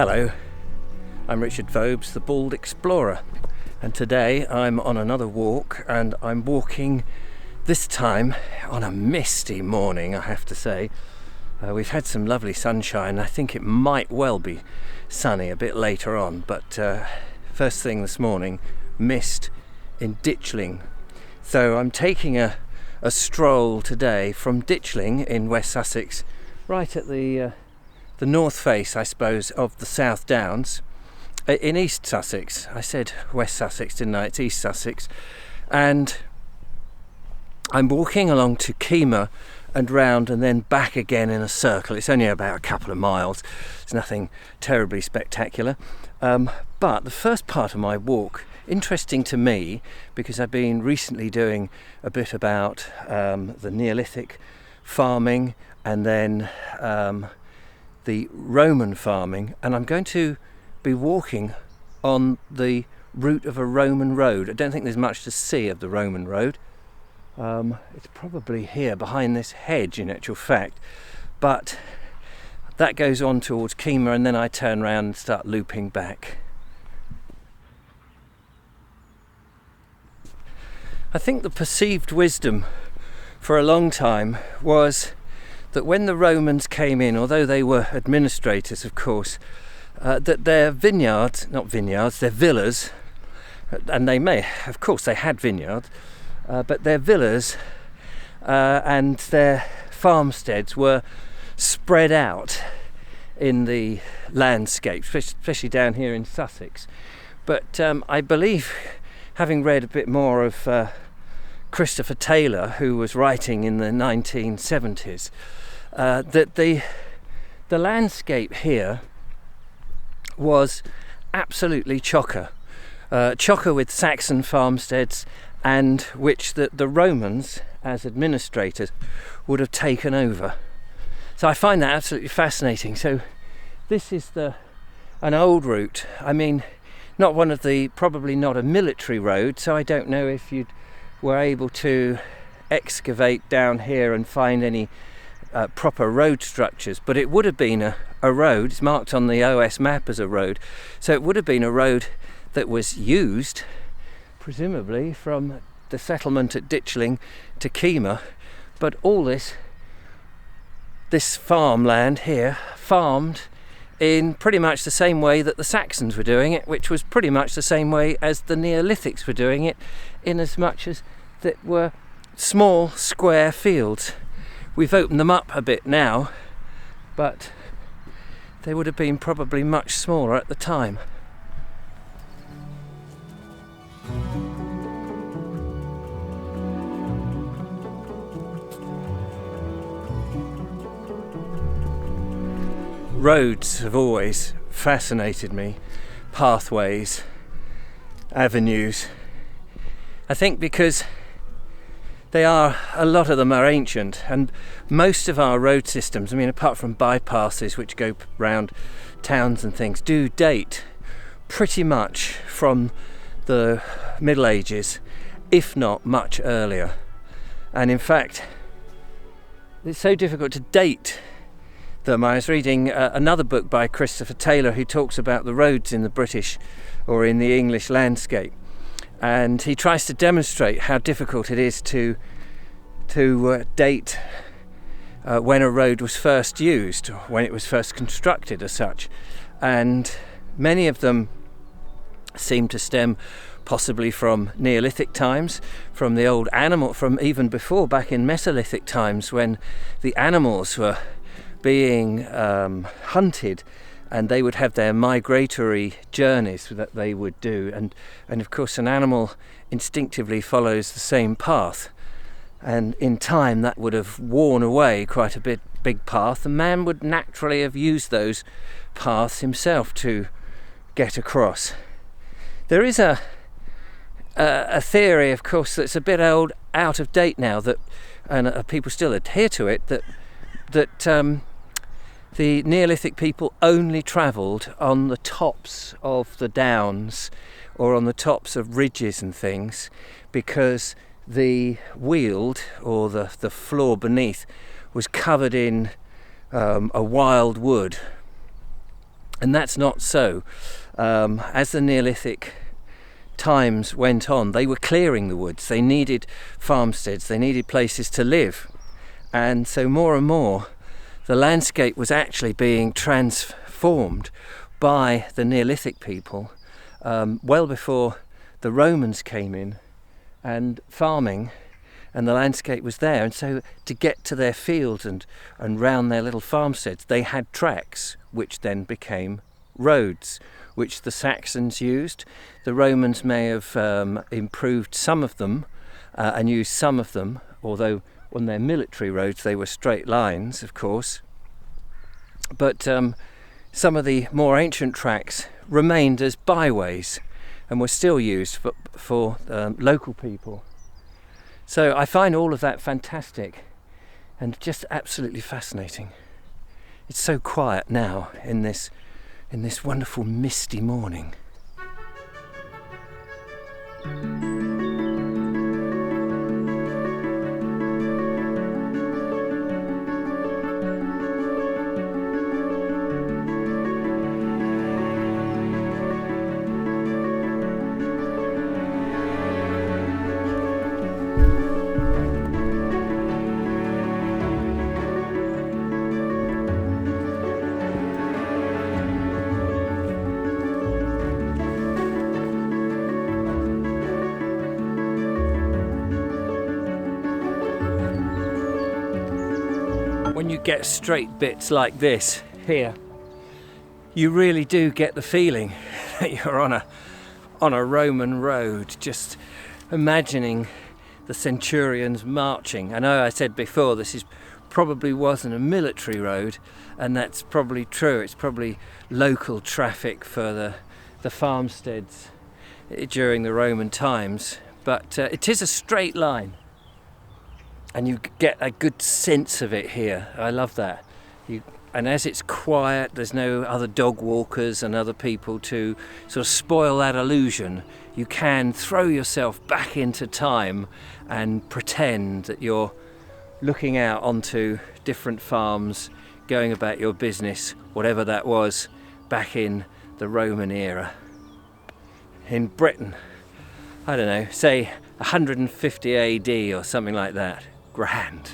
Hello, I'm Richard Vobes, the Bald Explorer, and today I'm on another walk, and I'm walking this time on a misty morning, I have to say. We've had some lovely sunshine. I think it might well be sunny a bit later on, but first thing this morning, mist in Ditchling. So I'm taking a stroll today from Ditchling in West Sussex, right at the north face, I suppose, of the South Downs, in East Sussex. I said West Sussex, didn't I? It's East Sussex. And I'm walking along to Keymer and round and then back again in a circle. It's only about a couple of miles. It's nothing terribly spectacular. But the first part of my walk, interesting to me, because I've been recently doing a bit about the Neolithic farming and then the Roman farming, and I'm going to be walking on the route of a Roman road. I don't think there's much to see of the Roman road. It's probably here behind this hedge in actual fact, but that goes on towards Keymer, and then I turn around and start looping back. I think the perceived wisdom for a long time was that when the Romans came in, although they were administrators, of course, that their vineyards, not vineyards, their villas, and they had vineyards, but their villas and their farmsteads were spread out in the landscape, especially down here in Sussex. But I believe, having read a bit more of Christopher Taylor, who was writing in the 1970s, that the landscape here was absolutely chocker with Saxon farmsteads, and which the Romans, as administrators, would have taken over. So I find that absolutely fascinating. So this is an old route. I mean, probably not a military road, so I don't know if you were able to excavate down here and find any proper road structures, but it would have been a road. It's marked on the OS map as a road, so it would have been a road that was used presumably from the settlement at Ditchling to Keymer. But all this farmland here, farmed in pretty much the same way that the Saxons were doing it, which was pretty much the same way as the Neolithics were doing it, in as much as that were small square fields. We've opened them up a bit now, but they would have been probably much smaller at the time. Roads have always fascinated me, pathways, avenues. I think because a lot of them are ancient, and most of our road systems, I mean, apart from bypasses which go round towns and things, do date pretty much from the Middle Ages, if not much earlier. And in fact, it's so difficult to date them. I was reading another book by Christopher Taylor, who talks about the roads in the British or in the English landscape, and he tries to demonstrate how difficult it is to date when a road was first used, when it was first constructed as such. And many of them seem to stem possibly from Neolithic times, from the old animal, from even before, back in Mesolithic times, when the animals were being hunted, and they would have their migratory journeys that they would do, and of course an animal instinctively follows the same path, and in time that would have worn away quite a big path, and man would naturally have used those paths himself to get across. There is a theory, of course, that's a bit out of date now, and people still adhere to it, that the Neolithic people only travelled on the tops of the downs or on the tops of ridges and things, because the weald, or the floor beneath, was covered in a wild wood, And that's not so. As the Neolithic times went on, they were clearing the woods. They needed farmsteads, they needed places to live. And so more and more, the landscape was actually being transformed by the Neolithic people well before the Romans came in, and farming and the landscape was there. And so to get to their fields and round their little farmsteads, they had tracks, which then became roads, which the Saxons used. The Romans may have improved some of them and used some of them, although on their military roads they were straight lines, of course. But some of the more ancient tracks remained as byways and were still used for local people. So I find all of that fantastic and just absolutely fascinating. It's so quiet now in this wonderful misty morning. When you get straight bits like this here, you really do get the feeling that you're on a Roman road, just imagining the centurions marching. I know I said before this probably wasn't a military road, and that's probably true. It's probably local traffic for the farmsteads during the Roman times, but it is a straight line. And you get a good sense of it here. I love that. And as it's quiet, there's no other dog walkers and other people to sort of spoil that illusion. You can throw yourself back into time and pretend that you're looking out onto different farms, going about your business, whatever that was, back in the Roman era. In Britain, I don't know, say 150 AD or something like that. Grand.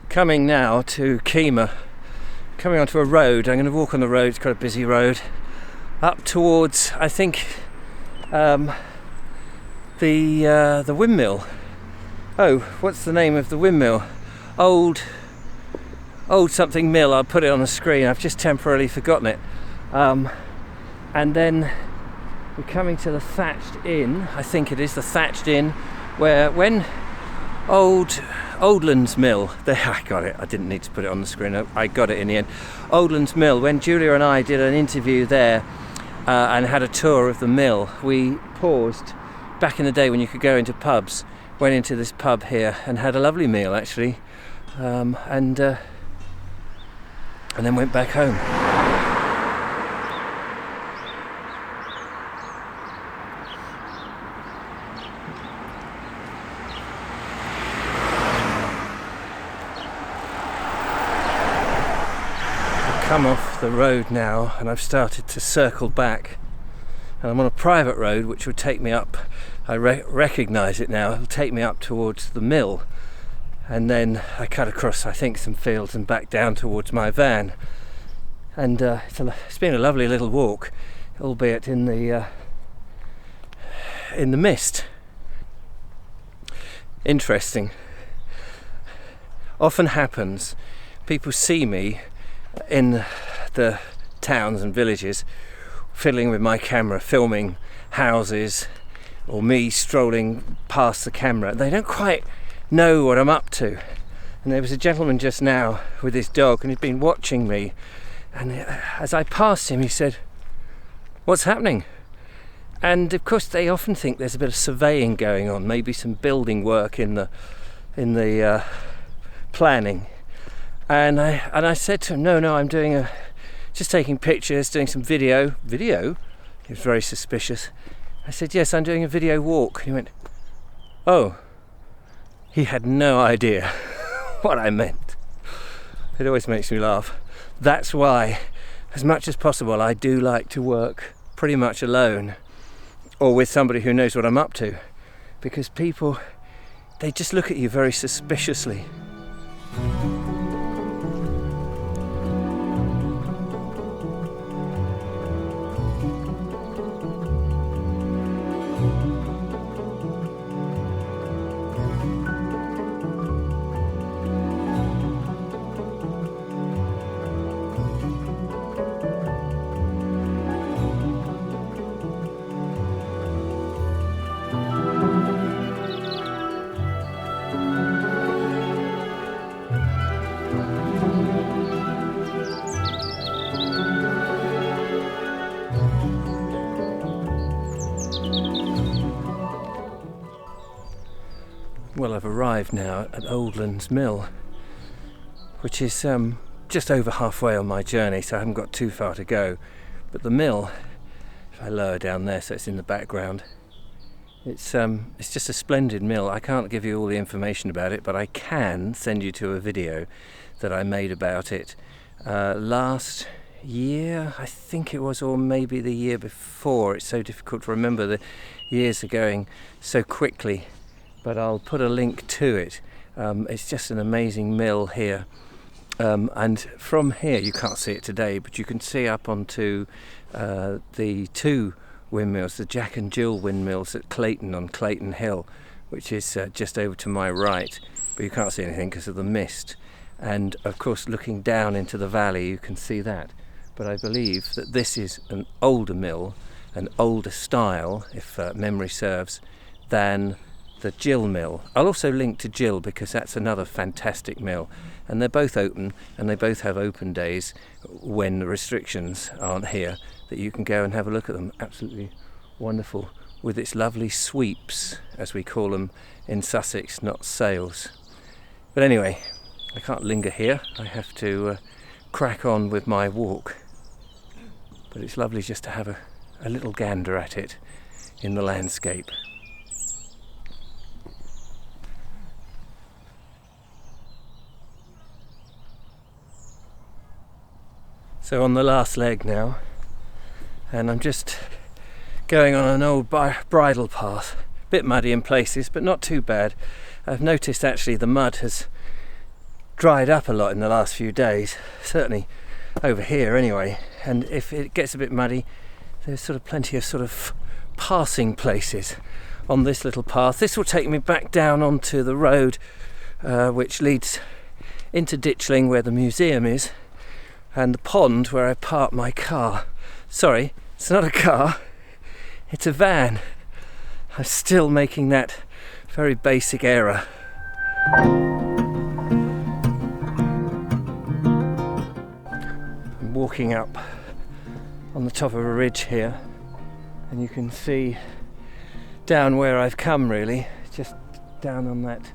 Coming now to Keymer, coming onto a road. I'm going to walk on the road, it's quite a busy road, up towards, I think, the windmill. Oh, what's the name of the windmill? Old something mill. I'll put it on the screen. I've just temporarily forgotten it. And then we're coming to the thatched inn. I think it is the thatched inn, where when Oldland's mill. There, I got it. I didn't need to put it on the screen. I got it in the end. Oldland's mill. When Julia and I did an interview there and had a tour of the mill, we paused. Back in the day when you could go into pubs, went into this pub here and had a lovely meal actually, and then went back home. I've come off the road now and I've started to circle back. And I'm on a private road which will take me up, I recognise it now, it'll take me up towards the mill, and then I cut across I think some fields and back down towards my van, and it's been a lovely little walk, albeit in the mist. Interesting. Often happens, people see me in the towns and villages fiddling with my camera, filming houses, or me strolling past the camera. They don't quite know what I'm up to. And there was a gentleman just now with his dog, and he'd been watching me, and as I passed him he said, "What's happening?" And of course they often think there's a bit of surveying going on, maybe some building work in the planning. And I said to him, no, I'm doing just taking pictures, doing some video. Video? He was very suspicious. I said, yes, I'm doing a video walk. He went, oh. He had no idea what I meant. It always makes me laugh. That's why, as much as possible, I do like to work pretty much alone or with somebody who knows what I'm up to, because people, they just look at you very suspiciously. Well, I've arrived now at Oldland's mill, which is just over halfway on my journey, so I haven't got too far to go. But the mill, if I lower down there so it's in the background, it's just a splendid mill. I can't give you all the information about it, but I can send you to a video that I made about it last year, I think it was, or maybe the year before. It's so difficult to remember, the years are going so quickly. But I'll put a link to it. It's just an amazing mill here. And from here, you can't see it today, but you can see up onto the two windmills, the Jack and Jill windmills at Clayton on Clayton Hill, which is just over to my right. But you can't see anything because of the mist. And of course, looking down into the valley, you can see that. But I believe that this is an older mill, an older style, if memory serves, than the Jill mill. I'll also link to Jill because that's another fantastic mill, and they're both open, and they both have open days when the restrictions aren't here, that you can go and have a look at them. Absolutely wonderful, with its lovely sweeps, as we call them in Sussex, not sails. But anyway, I can't linger here. I have to crack on with my walk, but it's lovely just to have a little gander at it in the landscape. So on the last leg now, and I'm just going on an old bridle path, a bit muddy in places, but not too bad. I've noticed actually the mud has dried up a lot in the last few days, certainly over here anyway, and if it gets a bit muddy, there's sort of plenty of sort of passing places on this little path. This will take me back down onto the road which leads into Ditchling, where the museum is, and the pond where I park my car. Sorry, it's not a car, it's a van. I'm still making that very basic error. I'm walking up on the top of a ridge here, and you can see down where I've come, really, just down on that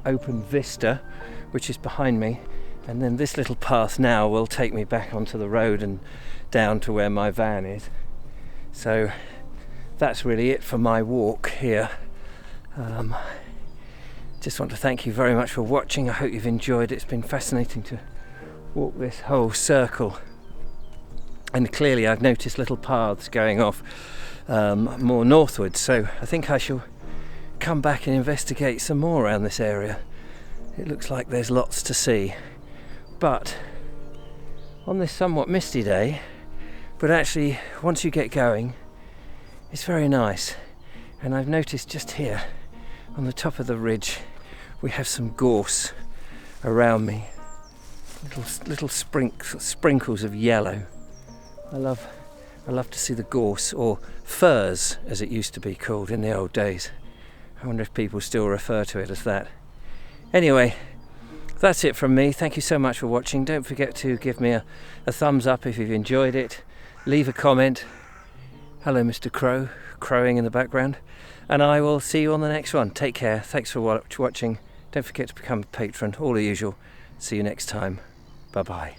open vista which is behind me. And then this little path now will take me back onto the road and down to where my van is. So that's really it for my walk here. Just want to thank you very much for watching. I hope you've enjoyed it. It's been fascinating to walk this whole circle. And clearly I've noticed little paths going off more northwards. So I think I shall come back and investigate some more around this area. It looks like there's lots to see. But on this somewhat misty day, but actually once you get going, it's very nice. And I've noticed just here on the top of the ridge we have some gorse around me, little sprinkles of yellow. I love to see the gorse, or furze as it used to be called in the old days. I wonder if people still refer to it as that. Anyway, that's it from me. Thank you so much for watching. Don't forget to give me a thumbs up if you've enjoyed it. Leave a comment. Hello, Mr. Crow, crowing in the background. And I will see you on the next one. Take care. Thanks for watching. Don't forget to become a patron, all the usual. See you next time. Bye bye.